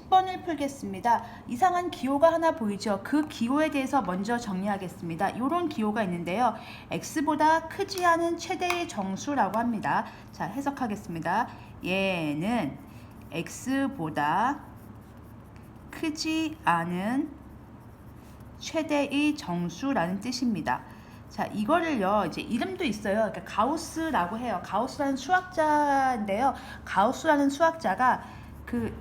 10번을 풀겠습니다. 이상한 기호가 하나 보이죠? 그 기호에 대해서 먼저 정리하겠습니다. 이런 기호가 있는데요. x보다 크지 않은 최대의 정수라고 합니다. 자, 해석하겠습니다. 얘는 x보다 크지 않은 최대의 정수라는 뜻입니다. 자, 이거를요, 이제 이름도 있어요. 그러니까 가우스라고 해요. 가우스라는 수학자인데요. 가우스라는 수학자가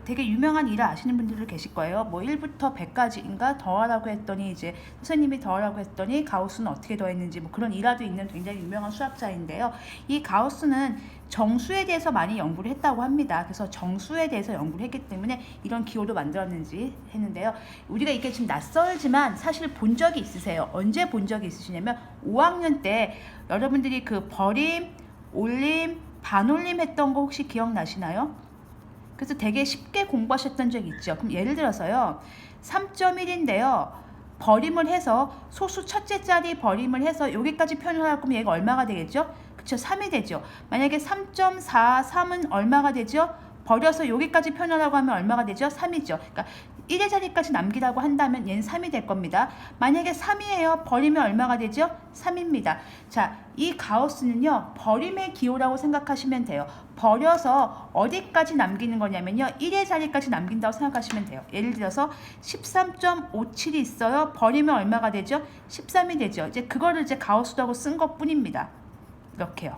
되게 유명한 일을 아시는 분들도 계실 거예요. 뭐 1부터 100까지인가 더하라고 했더니 이제 선생님이 더하라고 했더니 가우스는 어떻게 더했는지 뭐 그런 일화도 있는 굉장히 유명한 수학자인데요. 이 가우스는 정수에 대해서 많이 연구를 했다고 합니다. 그래서 정수에 대해서 연구를 했기 때문에 이런 기호도 만들었는지 했는데요. 우리가 이게 좀 낯설지만 사실 본 적이 있으세요. 언제 본 적이 있으시냐면 5학년 때 여러분들이 그 버림, 올림, 반올림 했던 거 혹시 기억나시나요? 그래서 되게 쉽게 공부하셨던 적이 있죠. 그럼 예를 들어서요. 3.1인데요. 버림을 해서 소수 첫째 자리 버림을 해서 여기까지 표현을 할 거면 얘가 얼마가 되겠죠? 그쵸, 3이 되죠. 만약에 3.43은 얼마가 되죠? 버려서 여기까지 표현하라고 하면 얼마가 되죠? 3이죠. 그러니까 1의 자리까지 남기라고 한다면 얘는 3이 될 겁니다. 만약에 3이에요. 버리면 얼마가 되죠? 3입니다. 자, 이 가우스는요. 버림의 기호라고 생각하시면 돼요. 버려서 어디까지 남기는 거냐면요. 1의 자리까지 남긴다고 생각하시면 돼요. 예를 들어서 13.57이 있어요. 버리면 얼마가 되죠? 13이 되죠. 이제 그거를 이제 가우스라고 쓴 것뿐입니다. 이렇게요.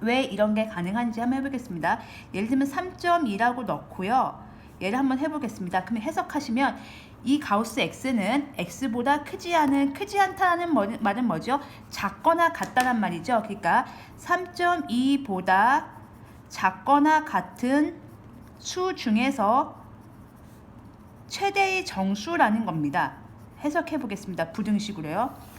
왜 이런 게 가능한지 한번 해보겠습니다. 예를 들면 3.2라고 넣고요. 얘를 한번 해보겠습니다. 그러면 해석하시면 이 가우스 x는 x보다 크지 않다는 말은 뭐죠? 작거나 같다란 말이죠. 그러니까 3.2보다 작거나 같은 수 중에서 최대의 정수라는 겁니다. 해석해 보겠습니다. 부등식으로요.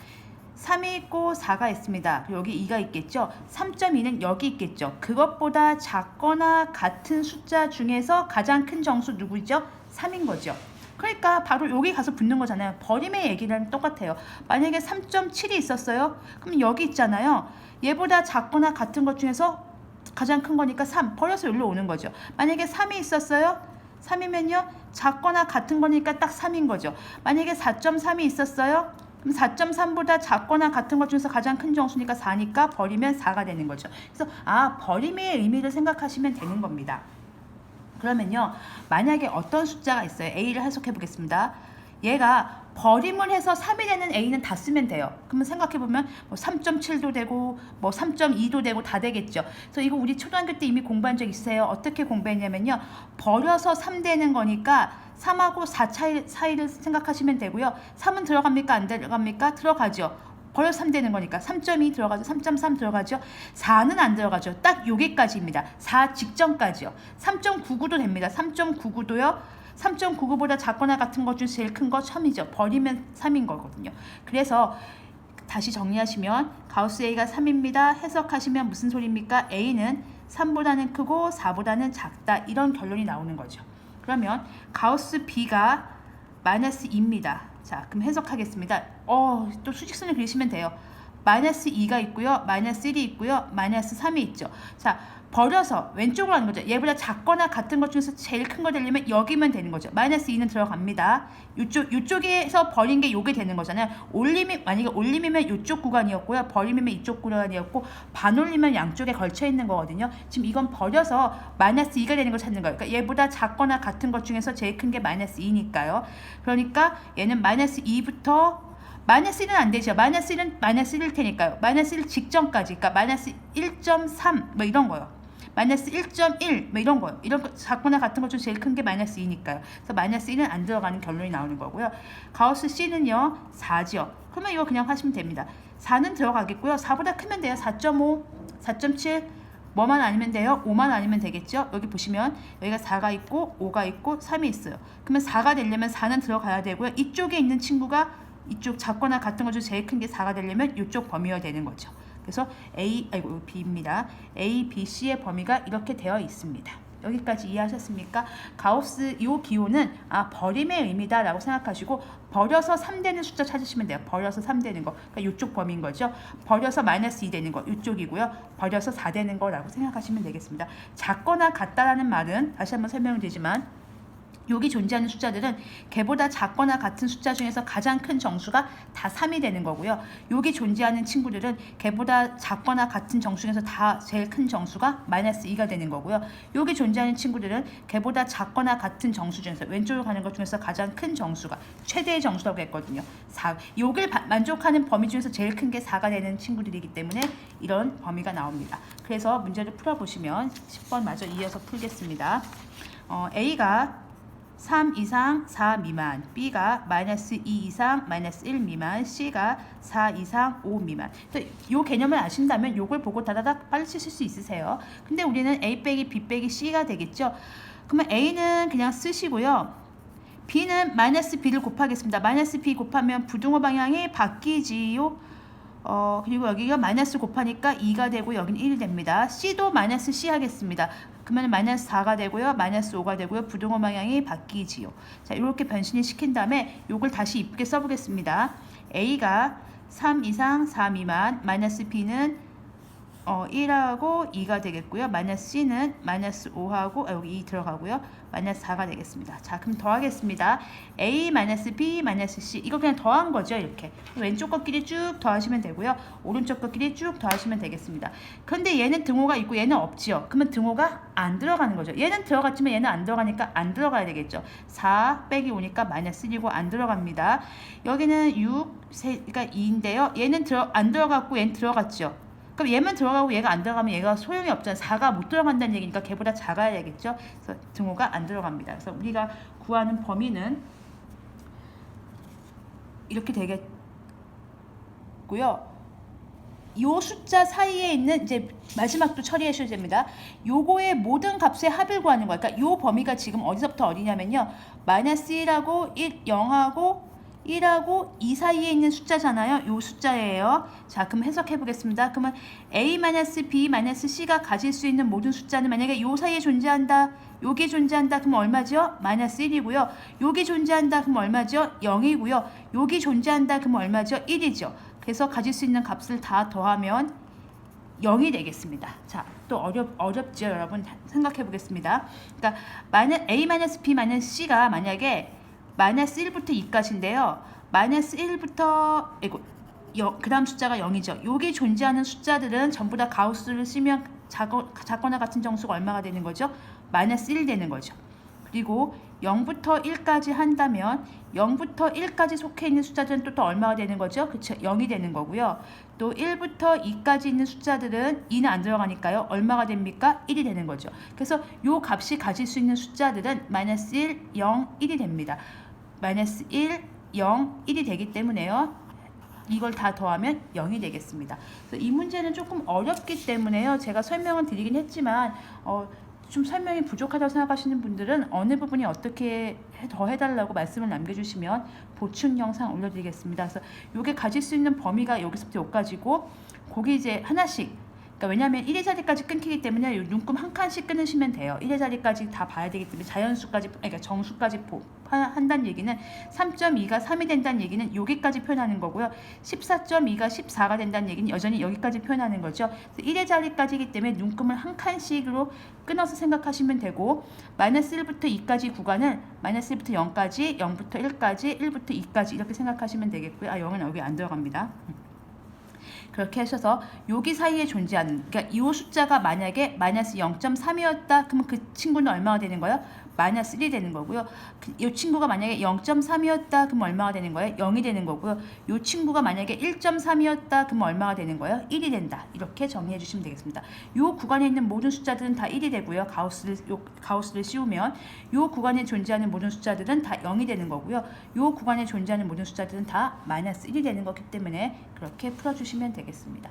3이 있고 4가 있습니다. 여기 2가 있겠죠. 3.2는 여기 있겠죠. 그것보다 작거나 같은 숫자 중에서 가장 큰 정수 누구죠? 3인 거죠. 그러니까 바로 여기 가서 붙는 거잖아요. 버림의 얘기랑 똑같아요. 만약에 3.7이 있었어요. 그럼 여기 있잖아요. 얘보다 작거나 같은 것 중에서 가장 큰 거니까 3. 버려서 여기로 오는 거죠. 만약에 3이 있었어요. 3이면요. 작거나 같은 거니까 딱 3인 거죠. 만약에 4.3이 있었어요. 그럼 4.3보다 작거나 같은 것 중에서 가장 큰 정수니까 4니까 버리면 4가 되는 거죠. 그래서 버림의 의미를 생각하시면 되는 겁니다. 그러면요. 만약에 어떤 숫자가 있어요. A를 해석해 보겠습니다. 얘가 버림을 해서 3이 되는 A는 다 쓰면 돼요. 그러면 생각해보면 뭐 3.7도 되고 뭐 3.2도 되고 다 되겠죠. 그래서 이거 우리 초등학교 때 이미 공부한 적 있어요. 어떻게 공부했냐면요. 버려서 3 되는 거니까 3하고 4 사이를 생각하시면 되고요. 3은 들어갑니까? 안 들어갑니까? 들어가죠. 버려서 3 되는 거니까 3.2 들어가죠. 3.3 들어가죠. 4는 안 들어가죠. 딱 여기까지입니다. 4 직전까지요. 3.99도 됩니다. 3.99도요. 3.99보다 작거나 같은 것 중 제일 큰 거 3이죠. 버리면 3인 거거든요. 그래서 다시 정리하시면 가우스 A가 3입니다. 해석하시면 무슨 소리입니까? A는 3보다는 크고 4보다는 작다. 이런 결론이 나오는 거죠. 그러면 가우스 B가 마이너스 2입니다. 자, 그럼 해석하겠습니다. 또 수직선을 그리시면 돼요. 마이너스 2가 있고요. 마이너스 1이 있고요. 마이너스 3이 있죠. 자, 버려서 왼쪽으로 하는 거죠. 얘보다 작거나 같은 것 중에서 제일 큰 거 되려면 여기면 되는 거죠. 마이너스 2는 들어갑니다. 이쪽에서 버린 게 요게 되는 거잖아요. 만약에 올림이면 이쪽 구간이었고요. 버림이면 이쪽 구간이었고, 반올림은 양쪽에 걸쳐 있는 거거든요. 지금 이건 버려서 마이너스 2가 되는 걸 찾는 거예요. 그러니까 얘보다 작거나 같은 것 중에서 제일 큰 게 마이너스 2니까요. 그러니까 얘는 마이너스 2부터 마이너스 1은 안 되죠. 마이너스 1은 마이너스 1일 테니까요. 마이너스 1 직전까지. 그러니까 마이너스 1.3 뭐 이런 거요. 마이너스 1.1 뭐 이런 거요. 이런 거 작거나 같은 것 중 제일 큰 게 마이너스 2니까요. 그래서 마이너스 1은 안 들어가는 결론이 나오는 거고요. 가우스 C는요. 4죠. 그러면 이거 그냥 하시면 됩니다. 4는 들어가겠고요. 4보다 크면 돼요. 4.5, 4.7 뭐만 아니면 돼요? 5만 아니면 되겠죠? 여기 보시면 여기가 4가 있고 5가 있고 3이 있어요. 그러면 4가 되려면 4는 들어가야 되고요. 이쪽에 있는 친구가 이쪽 작거나 같은 것 중 제일 큰 게 4가 되려면 이쪽 범위가 되는 거죠. 그래서 B입니다. A, B, C의 범위가 이렇게 되어 있습니다. 여기까지 이해하셨습니까? 가우스 이 기호는 버림의 의미다라고 생각하시고 버려서 3 되는 숫자 찾으시면 돼요. 버려서 3 되는 거. 그러니까 이쪽 범위인 거죠. 버려서 마이너스 2 되는 거. 이쪽이고요. 버려서 4 되는 거라고 생각하시면 되겠습니다. 작거나 같다라는 말은 다시 한번 설명을 드리지만 여기 존재하는 숫자들은 걔보다 작거나 같은 숫자 중에서 가장 큰 정수가 다 3이 되는 거고요. 여기 존재하는 친구들은 걔보다 작거나 같은 정수 중에서 다 제일 큰 정수가 마이너스 2가 되는 거고요. 여기 존재하는 친구들은 걔보다 작거나 같은 정수 중에서 왼쪽으로 가는 것 중에서 가장 큰 정수가 최대의 정수라고 했거든요. 4. 요걸 만족하는 범위 중에서 제일 큰 게 4가 되는 친구들이기 때문에 이런 범위가 나옵니다. 그래서 문제를 풀어보시면 10번 마저 이어서 풀겠습니다. A가 3 이상 4 미만, B가 마이너스 2 이상 마이너스 1 미만, C가 4 이상 5 미만. 이 개념을 아신다면 이걸 보고 다다닥 빨리 쓰실 수 있으세요. 근데 우리는 A 빼기 B 빼기 C가 되겠죠. 그러면 A는 그냥 쓰시고요. B는 마이너스 B를 곱하겠습니다. 마이너스 B 곱하면 부등호 방향이 바뀌지요. 그리고 여기가 마이너스 곱하니까 2가 되고 여기는 1이 됩니다. C도 마이너스 C 하겠습니다. 그러면 마이너스 4가 되고요. 마이너스 5가 되고요. 부등호 방향이 바뀌지요. 자, 이렇게 변신을 시킨 다음에 이걸 다시 이쁘게 써보겠습니다. A가 3 이상 4 미만, 마이너스 B는 1하고 2가 되겠고요. 마이너스 C는 마이너스 5하고 여기 2 들어가고요. 마이너스 4가 되겠습니다. 자, 그럼 더하겠습니다. A 마이너스 B 마이너스 C 이거 그냥 더한 거죠. 이렇게 왼쪽 것끼리 쭉 더하시면 되고요. 오른쪽 것끼리 쭉 더하시면 되겠습니다. 그런데 얘는 등호가 있고 얘는 없지요. 그러면 등호가 안 들어가는 거죠. 얘는 들어갔지만 얘는 안 들어가니까 안 들어가야 되겠죠. 4 빼기 5니까 마이너스 1이고 안 들어갑니다. 여기는 6, 그러니까 2인데요. 얘는 안 들어갔고 얘는 들어갔죠. 그럼 얘만 들어가고 얘가 안 들어가면 얘가 소용이 없잖아요. 4가 못 들어간다는 얘기니까 걔보다 작아야 되겠죠. 그래서 등호가 안 들어갑니다. 그래서 우리가 구하는 범위는 이렇게 되겠고요. 요 숫자 사이에 있는 이제 마지막도 처리해 주셔야 됩니다. 요거의 모든 값의 합을 구하는 거예요. 그러니까 요 범위가 지금 어디서부터 어디냐면요. 마이너스 1하고 0하고 1하고 2 사이에 있는 숫자잖아요. 요 숫자예요. 자, 그럼 해석해 보겠습니다. 그러면 A-B-C가 가질 수 있는 모든 숫자는 만약에 요 사이에 존재한다. 요게 존재한다. 그럼 얼마죠? 마이너스 1이고요. 요게 존재한다. 그럼 얼마죠? 0이고요. 요게 존재한다. 그럼 얼마죠? 1이죠. 그래서 가질 수 있는 값을 다 더하면 0이 되겠습니다. 자, 또 어렵죠, 여러분? 생각해 보겠습니다. 그러니까 A-B-C가 만약에 마이너스 1부터 2까지인데요. 마이너스 1부터 그 다음 숫자가 0이죠. 여기 존재하는 숫자들은 전부 다 가우스를 쓰면 작거나 같은 정수가 얼마가 되는 거죠? 마이너스 1 되는 거죠. 그리고 0부터 1까지 한다면 0부터 1까지 속해 있는 숫자들은 또 얼마가 되는 거죠? 그쵸? 0이 되는 거고요. 또 1부터 2까지 있는 숫자들은 2는 안 들어가니까요. 얼마가 됩니까? 1이 되는 거죠. 그래서 요 값이 가질 수 있는 숫자들은 마이너스 1, 0, 1이 됩니다. 마이너스 1, 0, 1이 되기 때문에요. 이걸 다 더하면 0이 되겠습니다. 그래서 이 문제는 조금 어렵기 때문에요. 제가 설명을 드리긴 했지만 좀 설명이 부족하다고 생각하시는 분들은 어느 부분이 어떻게 더 해달라고 말씀을 남겨주시면 보충 영상 올려드리겠습니다. 그래서 이게 가질 수 있는 범위가 여기서부터 여기까지고 거기 이제 하나씩 그러니까 왜냐하면 1의 자리까지 끊기기 때문에 눈금 한 칸씩 끊으시면 돼요. 1의 자리까지 다 봐야 되기 때문에 자연수까지 그러니까 정수까지 한다는 얘기는 3.2가 3이 된다는 얘기는 여기까지 표현하는 거고요. 14.2가 14가 된다는 얘기는 여전히 여기까지 표현하는 거죠. 1의 자리까지이기 때문에 눈금을 한 칸씩으로 끊어서 생각하시면 되고 마이너스 1부터 2까지 구간은 마이너스 1부터 0까지 0부터 1까지 1부터 2까지 이렇게 생각하시면 되겠고요. 0은 여기 안 들어갑니다. 그렇게 하셔서 여기 사이에 존재하는 그러니까 이 숫자가 만약에 마이너스 0.3이었다 그러면 그 친구는 얼마가 되는 거예요? 마이너스 1이 되는 거고요. 이 친구가 만약에 0.3이었다 그럼 얼마가 되는 거예요? 0이 되는 거고요. 이 친구가 만약에 1.3이었다 그럼 얼마가 되는 거예요? 1이 된다. 이렇게 정리해 주시면 되겠습니다. 이 구간에 있는 모든 숫자들은 다 1이 되고요. 가우스를 씌우면 이 구간에 존재하는 모든 숫자들은 다 0이 되는 거고요. 이 구간에 존재하는 모든 숫자들은 다 마이너스 1이 되는 거기 때문에 그렇게 풀어주시면 되겠습니다.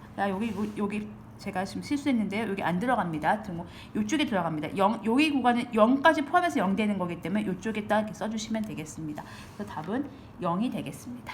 여기 제가 지금 실수했는데요. 여기 안 들어갑니다. 등호 이쪽에 들어갑니다. 여기 구간은 0까지 포함해서 0 되는 거기 때문에 이쪽에다 이렇게 써주시면 되겠습니다. 그래서 답은 0이 되겠습니다.